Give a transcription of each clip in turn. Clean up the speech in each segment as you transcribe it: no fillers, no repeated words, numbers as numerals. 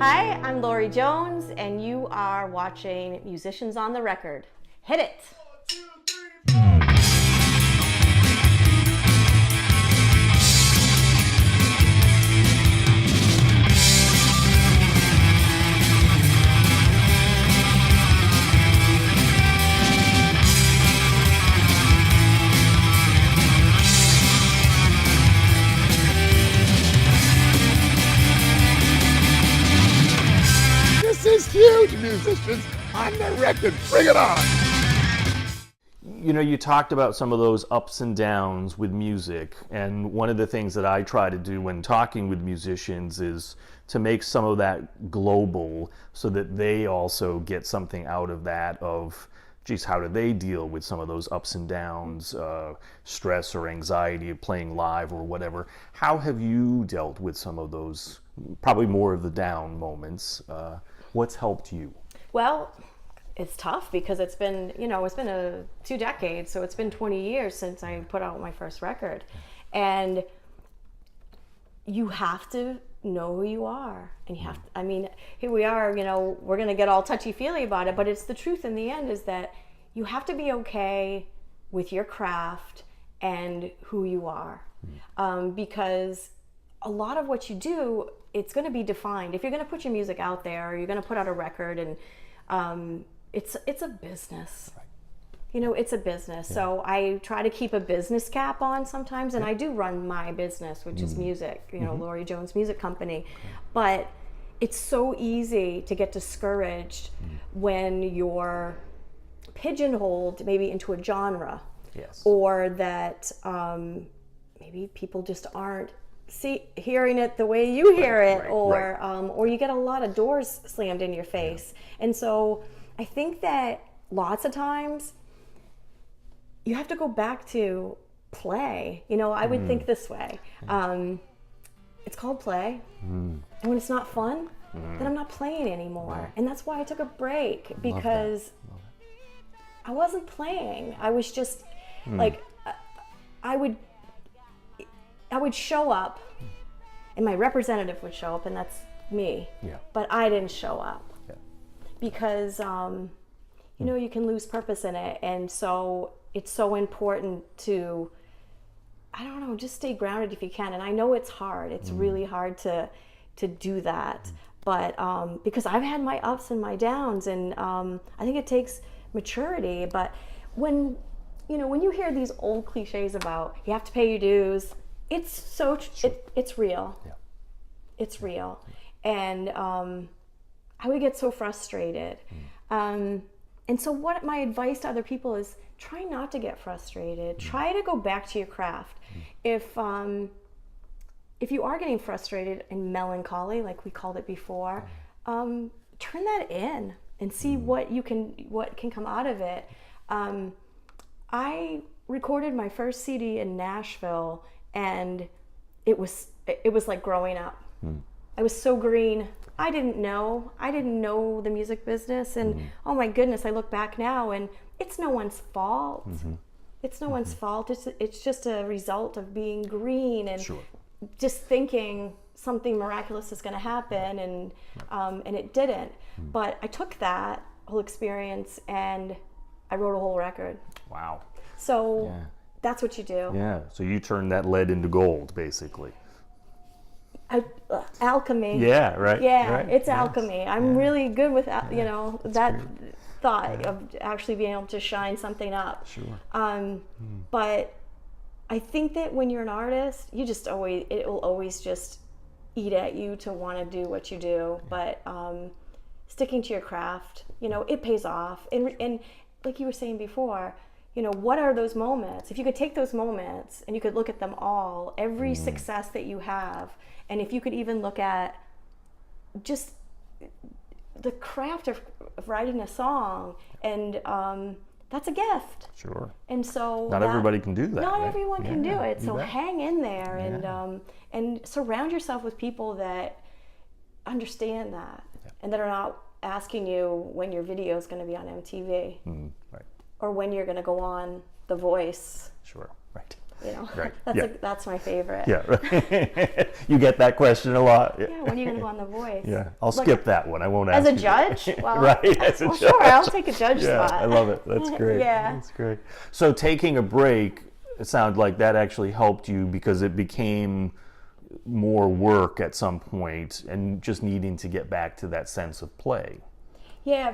Hi, I'm Laurie Jones, and you are watching Musicians on the Record. Hit it! This is huge, musicians on the record. Bring it on. You know, you talked about some of those ups and downs with music, and one of the things that I try to do when talking with musicians is to make some of that global so that they also get something out of that of, geez, how do they deal with some of those ups and downs, stress or anxiety of playing live or whatever. How have you dealt with some of those, probably more of the down moments? What's helped you? Well, it's tough because it's been 2 decades, so it's been 20 years since I put out my first record. And you have to know who you are. And you have to, I mean, here we are, we're going to get all touchy-feely about it, but it's the truth in the end is that you have to be okay with your craft and who you are. Because a lot of what you do, it's going to be defined. If you're going to put your music out there, or you're going to put out a record, and it's a business. Right. It's a business. Yeah. So I try to keep a business cap on sometimes, and I do run my business, which is music, Laurie Jones Music Company. Okay. But it's so easy to get discouraged when you're pigeonholed maybe into a genre. Yes. Or that maybe people just aren't hearing it the way you hear it, or you get a lot of doors slammed in your face. Yeah. And so I think that lots of times you have to go back to play. I would think this way. It's called play. And when it's not fun, then I'm not playing anymore. Right. And that's why I took a break, because I wasn't playing. I was just like, I would show up, and my representative would show up, and that's me. Yeah. But I didn't show up because you can lose purpose in it, and so it's so important to, just stay grounded if you can. And I know it's hard. It's really hard to do that, but because I've had my ups and my downs, and I think it takes maturity. But when you hear these old cliches about you have to pay your dues, it's so it's real. Yeah. It's real. And I would get so frustrated. And so what my advice to other people is, try not to get frustrated. Try to go back to your craft. If you are getting frustrated and melancholy, like we called it before, turn that in and see what can come out of it. I recorded my first CD in Nashville, and it was like growing up. I was so green. I didn't know the music business, and oh my goodness, I look back now, and it's no one's fault. It's no one's fault. It's just a result of being green and just thinking something miraculous is going to happen, and it didn't. But I took that whole experience and I wrote a whole record. Wow. So that's what you do. Yeah. So you turned that lead into gold, basically. Alchemy. Yeah. Right. Yeah. Right. It's alchemy. I'm really good with that thought of actually being able to shine something up. Sure. But I think that when you're an artist, it will always just eat at you to want to do what you do. But sticking to your craft, it pays off. And like you were saying before, what are those moments? If you could take those moments and you could look at them all, every success that you have, and if you could even look at just the craft of writing a song, and that's a gift. Sure. And so not everybody can do that. Not right? everyone can do it. So bet. Hang in there, and surround yourself with people that understand that, and that are not asking you when your video is going to be on MTV. Right. Or when you're going to go on The Voice. Sure, right. You know, Right. that's Yeah. that's my favorite. Yeah, right. You get that question a lot. Yeah, when are you going to go on The Voice? Yeah, I'll Like, skip that one. I won't As ask a you. judge? Well, Right, as a well, judge. sure, I'll take a judge Yeah, spot. I love it. That's great. Yeah. That's great. So taking a break, it sounds like that actually helped you because it became more work at some point and just needing to get back to that sense of play. Yeah,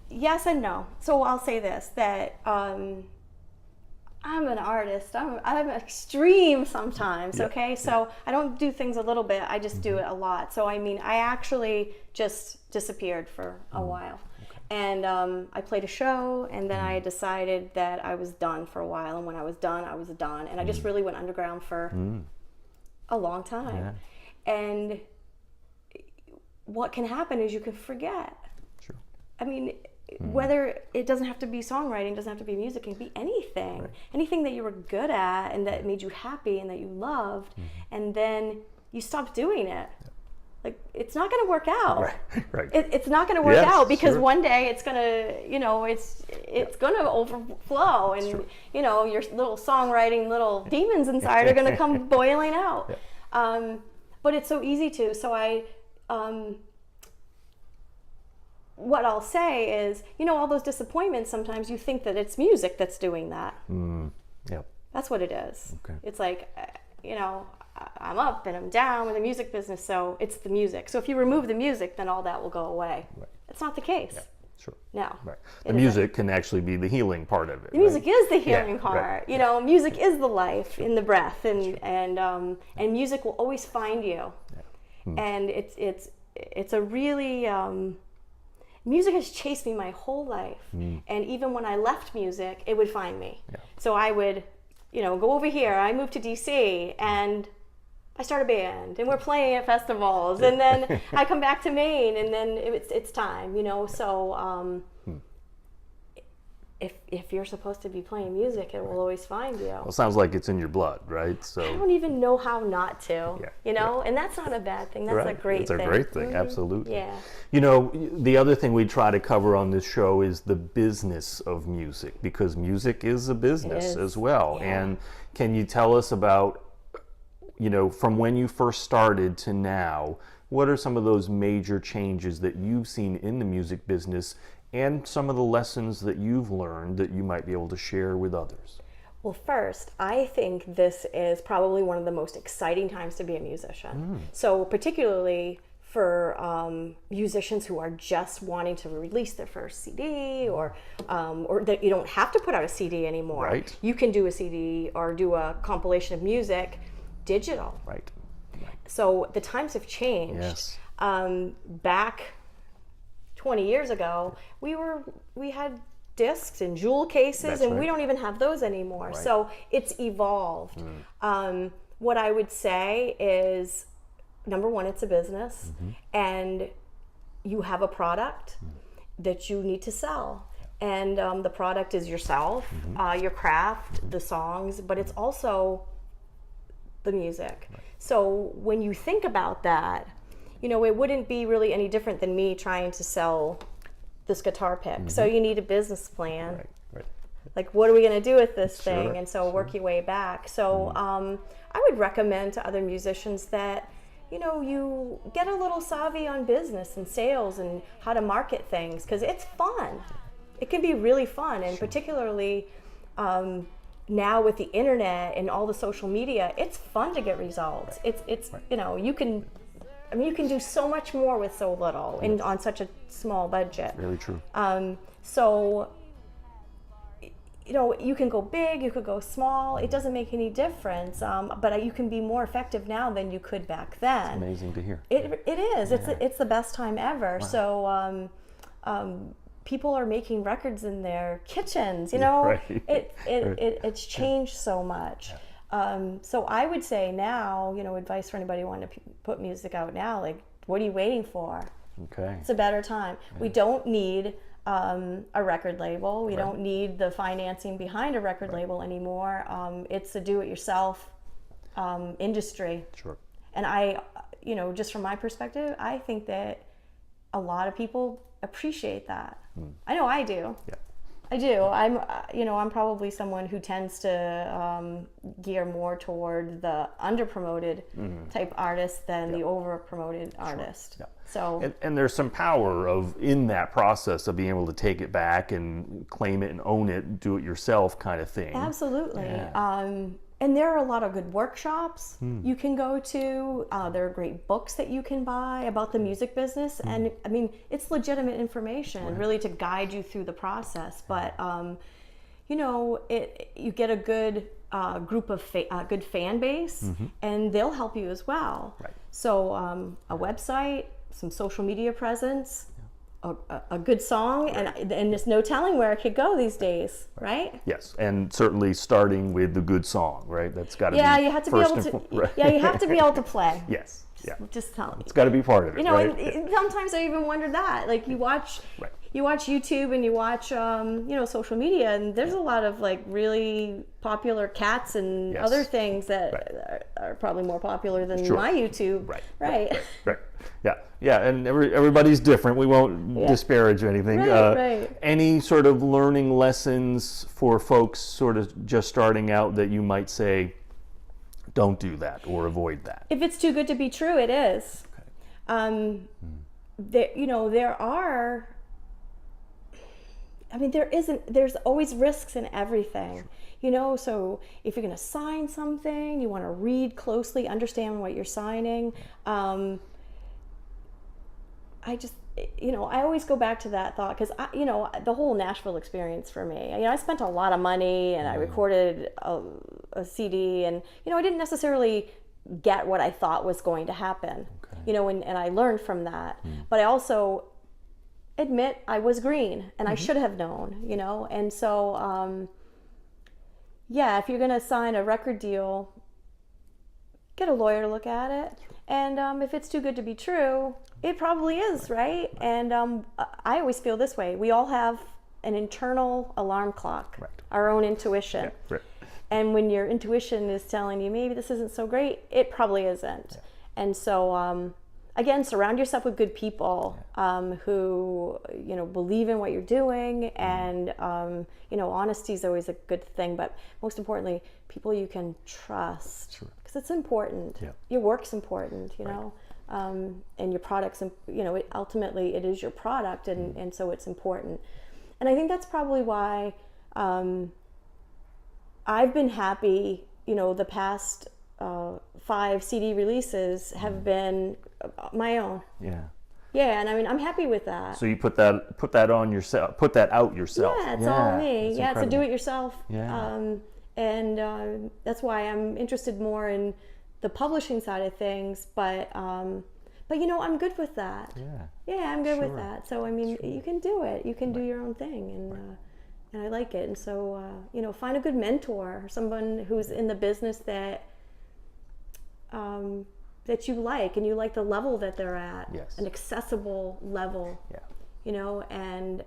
yes and no. So I'll say this, that I'm an artist. I'm extreme sometimes, Yeah. okay? So I don't do things a little bit, I just do it a lot. So I mean, I actually just disappeared for a while. And I played a show, and then I decided that I was done for a while. And when I was done, I was done. And I just really went underground for a long time. Yeah. And what can happen is you can forget. Sure. I mean, whether it doesn't have to be songwriting, doesn't have to be music, it can be anything. Right. Anything that you were good at and that made you happy and that you loved, and then you stopped doing it. Like, it's not going to work out. Right. Right. It's not going to work Yes, out because sure. one day it's going to, you know, it's going to overflow, and Sure. you know, your little songwriting little demons inside are going to come boiling out. Yeah. But it's so easy to. So what I'll say is, you know, all those disappointments, sometimes you think that it's music that's doing that. Yep. That's what it is. Okay. It's like, you know, I'm up and I'm down with the music business, so it's the music. So if you remove the music, then all that will go away. Right. It's not the case. Yeah. Sure. No. Right. It The isn't. music can actually be the healing part of it. The music is the Yeah, healing right. part. You know, music is the life in the breath, and music will always find you. And it's a really music has chased me my whole life, and even when I left music, it would find me. Yeah. So I would, you know, go over here. I moved to DC and I start a band, and we're playing at festivals, and then I come back to Maine, and then it's time, you know. So if you're supposed to be playing music, it will always find you. Well, it sounds like it's in your blood, right? So I don't even know how not to, Yeah, you know, and that's not a bad thing. That's a great it's thing. a great thing, Mhm. absolutely. Yeah. You know, the other thing we try to cover on this show is the business of music, because music is a business is. as well. Yeah. And can you tell us about, you know, from when you first started to now, what are some of those major changes that you've seen in the music business and some of the lessons that you've learned that you might be able to share with others? Well, first, I think this is probably one of the most exciting times to be a musician. So particularly for musicians who are just wanting to release their first CD, or that you don't have to put out a CD anymore. Right. You can do a CD or do a compilation of music digital. Right. So the times have changed. Yes. Back 20 years ago, we had discs and jewel cases, That's and right. we don't even have those anymore. Right. So it's evolved. What I would say is, number one, it's a business, and you have a product that you need to sell. And the product is yourself, your craft, the songs, but it's also the music. So when you think about that, you know, it wouldn't be really any different than me trying to sell this guitar pick. So you need a business plan. Right. Right. Like, what are we going to do with this Sure, thing? And so work your way back. So I would recommend to other musicians that, you know, you get a little savvy on business and sales and how to market things, because it's fun. It can be really fun, and particularly now with the internet and all the social media, it's fun to get results. It's you know, you can do so much more with so little and on such a small budget. Really true. So, you know, you can go big, you could go small. It doesn't make any difference. But you can be more effective now than you could back then. Amazing to hear. It is. It's the best time ever. Wow. So people are making records in their kitchens. You know, Right. it's changed so much. So I would say now, you know, advice for anybody wanting to put music out now, like, what are you waiting for? Okay. It's a better time. We don't need a record label. We don't need the financing behind a record label anymore. It's a do-it-yourself industry. Sure. And I, you know, just from my perspective, I think that a lot of people appreciate that. I know I do. Yeah. I do. I'm probably someone who tends to gear more toward the under-promoted type artist than the over-promoted artist. Yeah. So, and there's some power in that process of being able to take it back and claim it and own it, do it yourself kind of thing. absolutely. Yeah. And there are a lot of good workshops you can go to. There are great books that you can buy about the music business. And I mean, it's legitimate information really to guide you through the process. But, you get a good group of good fan base and they'll help you as well. Right. So a website, some social media presence, a good song, and there's no telling where it could go these days, right? Yes, and certainly starting with the good song, right? That's got to be you have to be able to. right? Yeah, you have to be able to play. Yes, yeah. Just tell me. It's got to be part of it, right? And sometimes I even wonder that. Like you watch YouTube and you watch, social media, and there's a lot of like really popular cats and other things that are probably more popular than my YouTube. Right. Yeah, and everybody's different. We won't disparage anything. Right. Any sort of learning lessons for folks sort of just starting out that you might say, don't do that or avoid that? If it's too good to be true, it is. Okay. There's always risks in everything. So if you're going to sign something, you want to read closely, understand what you're signing. I always go back to that thought because, the whole Nashville experience for me, I spent a lot of money and I recorded a CD and, I didn't necessarily get what I thought was going to happen, and I learned from that. But I also admit I was green and I should have known, and so, if you're going to sign a record deal, get a lawyer to look at it. And if it's too good to be true, it probably is, right? And I always feel this way. We all have an internal alarm clock, our own intuition. Yeah, right. And when your intuition is telling you maybe this isn't so great, it probably isn't. Yeah. And so, again, surround yourself with good people who, believe in what you're doing. And, honesty is always a good thing. But most importantly, people you can trust. Sure. It's important. Yeah. Your work's important, and your product's, ultimately it is your product, and so it's important. And I think that's probably why I've been happy. The past 5 CD releases have been my own. Yeah. Yeah, and I mean I'm happy with that. So you put that on yourself, put that out yourself. Yeah, it's all me. It's a do it yourself. Yeah. And that's why I'm interested more in the publishing side of things. But I'm good with that. Yeah, I'm good with that. So I mean, you can do it. You can do your own thing, and I like it. And so find a good mentor, someone who's in the business that you like, and you like the level that they're at, an accessible level. Yeah. And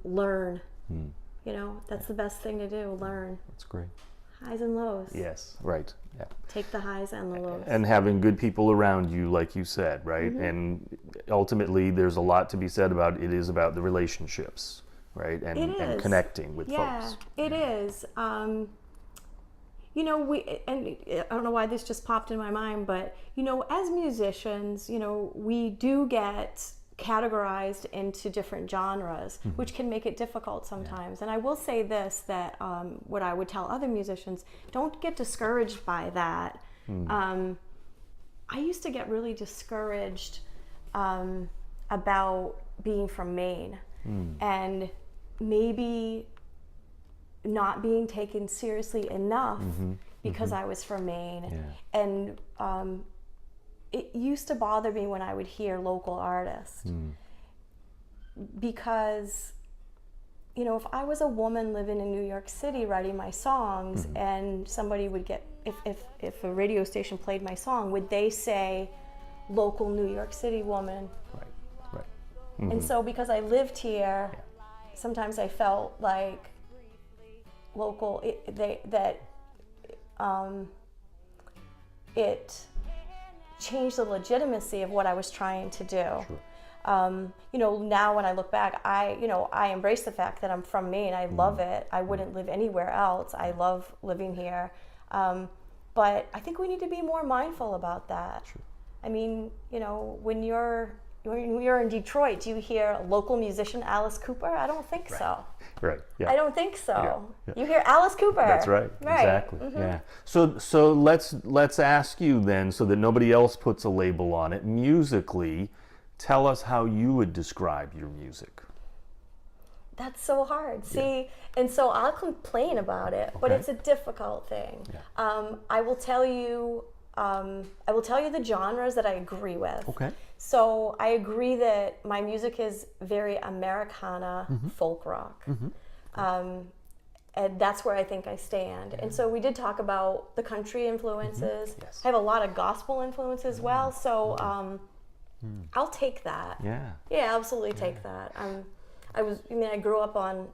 learn. That's the best thing to do, learn. That's great. Highs and lows. Yes, right. Yeah. Take the highs and the lows. And having good people around you, like you said, right? And ultimately, there's a lot to be said about it is about the relationships, right? And connecting with folks. Yeah, it is. I don't know why this just popped in my mind, but, as musicians, we do get categorized into different genres, which can make it difficult sometimes. And I will say this, that what I would tell other musicians, don't get discouraged by that. I used to get really discouraged about being from Maine and maybe not being taken seriously enough because I was from Maine. And it used to bother me when I would hear local artists because, if I was a woman living in New York City writing my songs and somebody would get, if a radio station played my song, would they say local New York City woman? Right. And so because I lived here, sometimes I felt like local, it changed the legitimacy of what I was trying to do. Now when I look back, I embrace the fact that I'm from Maine. I love it. I wouldn't live anywhere else. I love living here. But I think we need to be more mindful about that. Sure. I mean, when you're in Detroit, do you hear a local musician, Alice Cooper? I don't think so. Right. Yeah. I don't think so. Yeah. You hear Alice Cooper. That's right. Exactly. Yeah. So let's ask you then, so that nobody else puts a label on it. Musically, tell us how you would describe your music. That's so hard. See, and so I'll complain about it, but it's a difficult thing. Yeah. I will tell you the genres that I agree with. Okay. So I agree that my music is very Americana folk rock. And that's where I think I stand. And so we did talk about the country influences. Yes. I have a lot of gospel influence as well. So I'll take that. Yeah. Yeah, absolutely take that. I grew up on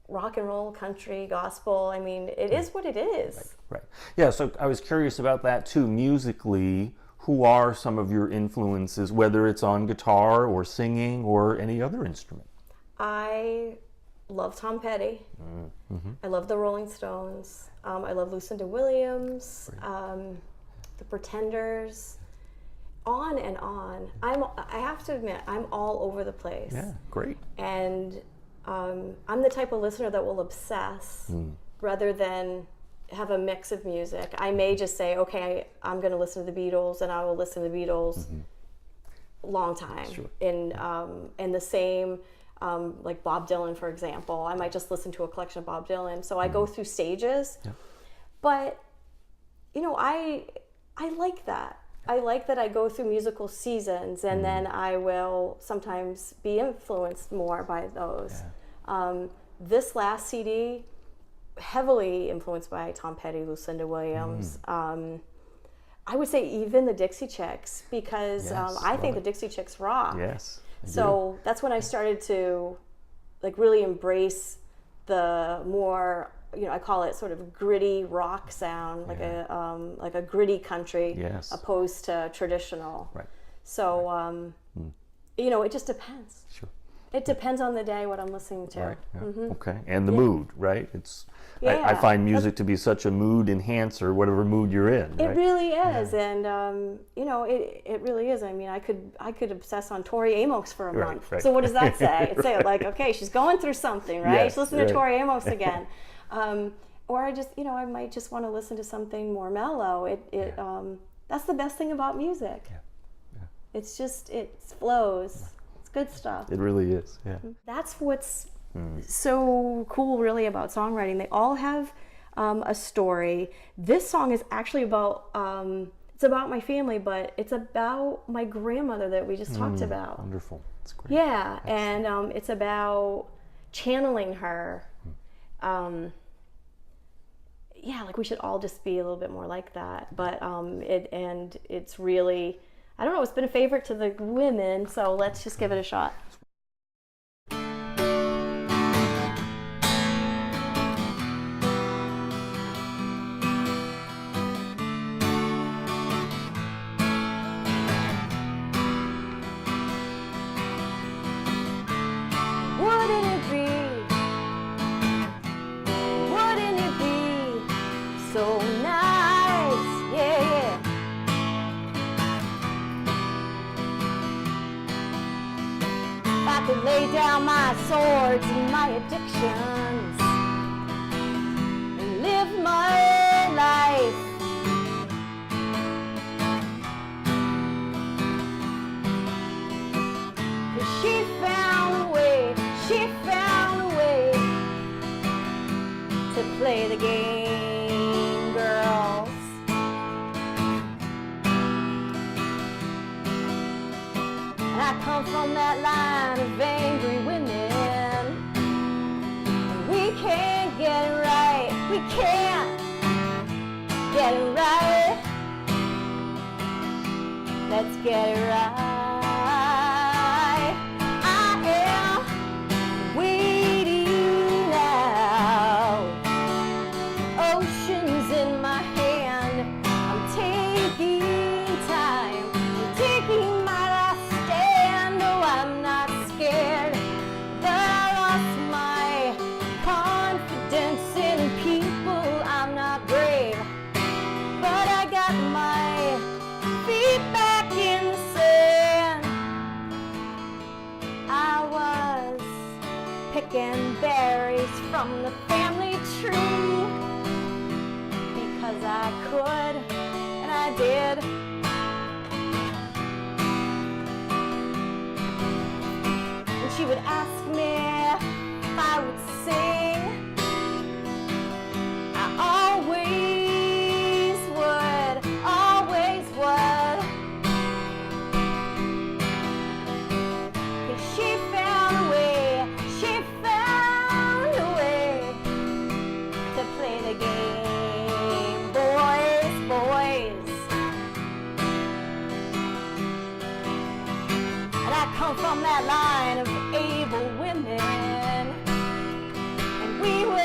rock and roll, country, gospel. I mean, it is what it is. Right. Yeah, so I was curious about that too. Musically, who are some of your influences, whether it's on guitar or singing or any other instrument? I love Tom Petty. I love the Rolling Stones. I love Lucinda Williams, the Pretenders, on and on. I have to admit, I'm all over the place. Yeah, great. And I'm the type of listener that will obsess rather than have a mix of music. I may just say, okay, I'm going to listen to the Beatles, and I will listen to the Beatles long time. Sure. And the same, like Bob Dylan, for example. I might just listen to a collection of Bob Dylan. So I go through stages. Yeah. But, I like that. I like that I go through musical seasons, and then I will sometimes be influenced more by those. Yeah. This last CD, heavily influenced by Tom Petty, Lucinda Williams. I would say even the Dixie Chicks, because I think the Dixie Chicks rock. Yes. So that's when I started to really embrace the more, I call it sort of gritty rock sound, like a gritty country, opposed to traditional. Right. So it just depends. Sure. It depends on the day what I'm listening to. Right. Yeah. Okay. And the mood, right? It's I find music to be such a mood enhancer, whatever mood you're in. It right? really is, and it really is. I mean, I could obsess on Tori Amos for a month. Right. So what does that say? It say like, okay, she's going through something, right? Yes, She's listening to Tori Amos again, or I just I might just want to listen to something more mellow. That's the best thing about music. Yeah. Yeah. It's just it flows. It's good stuff. It really is. Yeah. That's what's so cool really about songwriting. They all have a story. This song is actually about it's about my family, but it's about my grandmother that we just talked about. Wonderful. That's great. Yeah. Excellent. And it's about channeling her. Like we should all just be a little bit more like that. But it's really, I don't know, it's been a favorite to the women, so let's just give it a shot. So nice, yeah. If I could lay down my swords and my addictions and live my life. But she found a way to play the game, girls. And I come from that line of angry women. We can't get it right. We can't get it right. Let's get it right. Taking my last stand. from the family tree because I could, and I did. And she would ask me if I would sing. I always would, always would. 'Cause she found a way, she found a way to play the game. Boys, boys. And I come from that line of able women. And we will